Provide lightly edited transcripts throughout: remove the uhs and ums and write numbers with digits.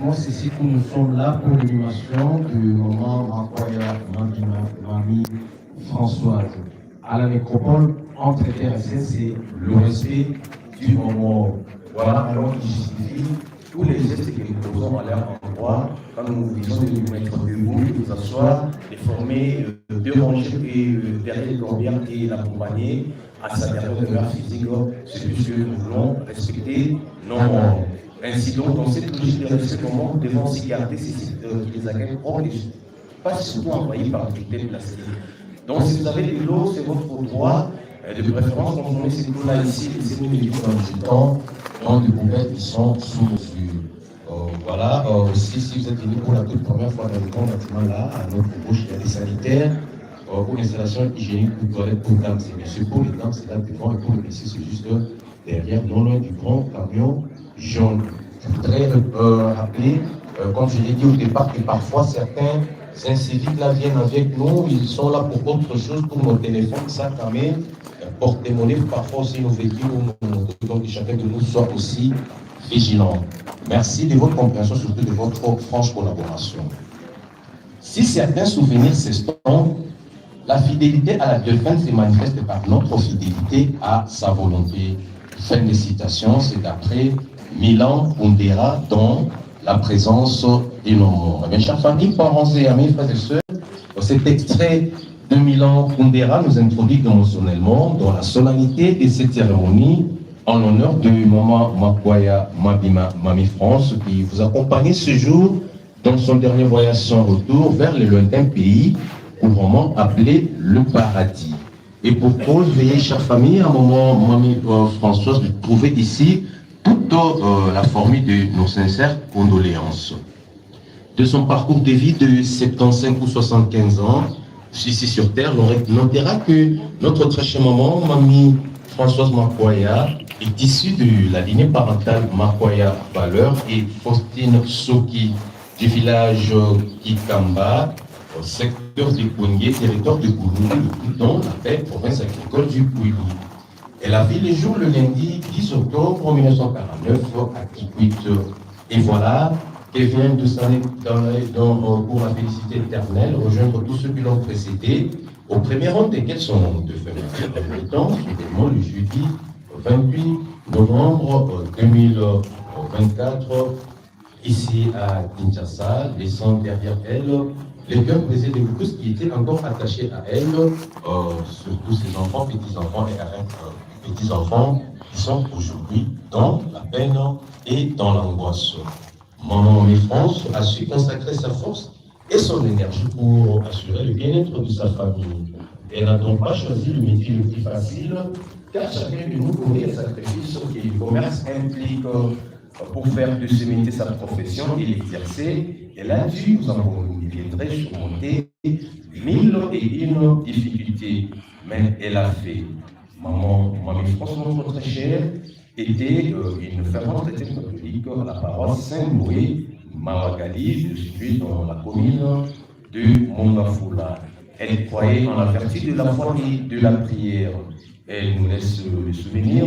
effectivement, c'est ici que nous sommes là pour l'animation du moment Makwaya Mami Françoise. À la nécropole, entre terre et ciel, c'est le respect du moment. Voilà un mot qui justifie tous les gestes que nous posons à leur endroit quand nous visons de nous mettre debout, de nous asseoir, de former, de ranger et derrière le combien et l'accompagner à sa dernière demeure physique. C'est puisque nous voulons respecter nos morts. Ainsi donc, dans cette logique de respect des morts, nous devons aussi garder ces sites qui les accueillent protégés, pas surtout envahis par des têtes plastiques. Donc, si vous avez de l'eau, c'est votre droit. De préférence, consommez cette eau-là ici, laissez-nous l'équipe dans le temps, dans des poubelles qui sont sous mesure. Voilà, aussi, si vous êtes venu pour la toute première fois dans le grand bâtiment là, à notre gauche, il y a des sanitaires pour l'installation hygiénique ou toilette pour dames et messieurs. Pour les dames, c'est là devant et pour les messieurs, c'est juste derrière, non loin du grand camion jaune. Je voudrais rappeler, comme je l'ai dit au départ, que parfois certains civiques là viennent avec nous, ils sont là pour autre chose, pour nos téléphones, ça quand même, porte-monnaie, parfois aussi nos véhicules, donc chacun de nous soit aussi vigilant. Merci de votre compréhension, surtout de votre franche collaboration. Si certains souvenirs s'estompent, la fidélité à la défunte se manifeste par notre fidélité à sa volonté. Fin de citation, c'est d'après Milan Kundera dans La présence de nos morts. Mes chers familles, parents et amis, frères et sœurs, cet extrait de Milan Kundera nous introduit émotionnellement dans la solennité de cette cérémonie en l'honneur de Maman Makwaya Mami France qui vous accompagne ce jour dans son dernier voyage sans retour vers le lointain pays couramment appelé le paradis. Et pour cause, veillez, chère famille, à Maman Mami Françoise, de trouver ici toute la formule de nos sincères condoléances. De son parcours de vie de 75 ou 75 ans, ici sur Terre, l'on notera que notre très chère maman, Mamie Françoise Makwaya, est issue de la lignée parentale Makwaya Valeur et Faustine Soki du village Kikamba, au secteur de Koungé, territoire de Gouloulou, dans la belle province agricole du Pouilly. Elle a vu le jour le lundi 10 octobre 1949 à Kikwit. Et voilà qu'elle vient de s'aller pour la félicité éternelle, rejoindre tous ceux qui l'ont précédé, au premier rang desquels sont de famille. Temps, subitement le jeudi 28 novembre 2024, ici à Kinshasa, laissant derrière elle les cœurs brisés de tous qui étaient encore attachés à elle, surtout ses enfants, petits-enfants et petits-enfants qui sont aujourd'hui dans la peine et dans l'angoisse. Maman Mami France a su consacrer sa force et son énergie pour assurer le bien-être de sa famille. Elle n'a donc pas choisi le métier le plus facile, car chacun de nous connaît les sacrifices que le commerce implique. Pour faire de ce métier sa profession et l'exercer, elle a dû, vous en conviendrez, surmonter 1001 difficultés. Mais elle a fait. Maman Mami France, notre très chère, était une fervente chrétienne catholique à la paroisse Saint-Louis, Maragali, située dans la commune de Mongafula. Elle croyait en la vertu de la foi et de la prière. Elle nous laisse le souvenir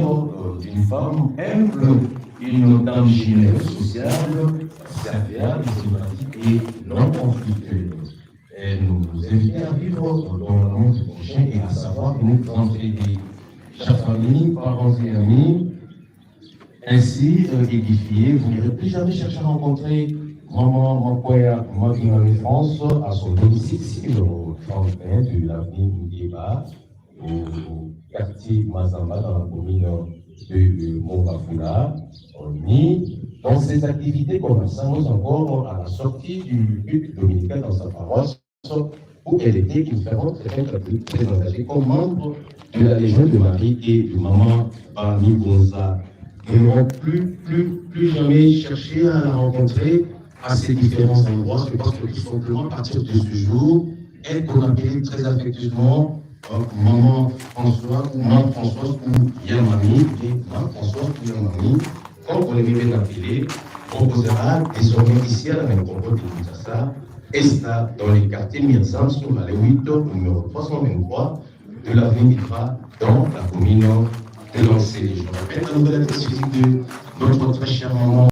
d'une femme humble, une dame généreuse, sociale, serviable, sympathique et non conflictueuse. Elle nous invite à vivre dans le monde prochain et à savoir nous entraider. Chers familles, parents et amis, ainsi édifiés, vous n'irez plus jamais chercher à rencontrer Maman Makwaya Mami France à son domicile, ici, au 31 de l'avenue Moudieba, au quartier Mazamba, dans la commune de Mongafula, ni dans ses activités commerçantes, encore à la sortie du culte dominical dans sa paroisse, où elle était une fervente catholique très engagée comme membre de la Légion de Marie et de Maman Bami Gonza. Nous n'aurons plus jamais cherché à la rencontrer à ces différents endroits. Je pense que tout simplement, à partir de ce jour, elle qu'on appelle très affectueusement Maman Françoise ou Maman Françoise ou Yamami, Maman Françoise ou Yamami, comme on les bien appelés, proposera désormais ici à la métropole de Kinshasa, ESTA, dans les quartiers Mirzam, sur la 8, numéro 323 de l'avenue Mitra, dans la commune de Lancé. Je rappelle la nouvelle adresse physique de notre très chère maman.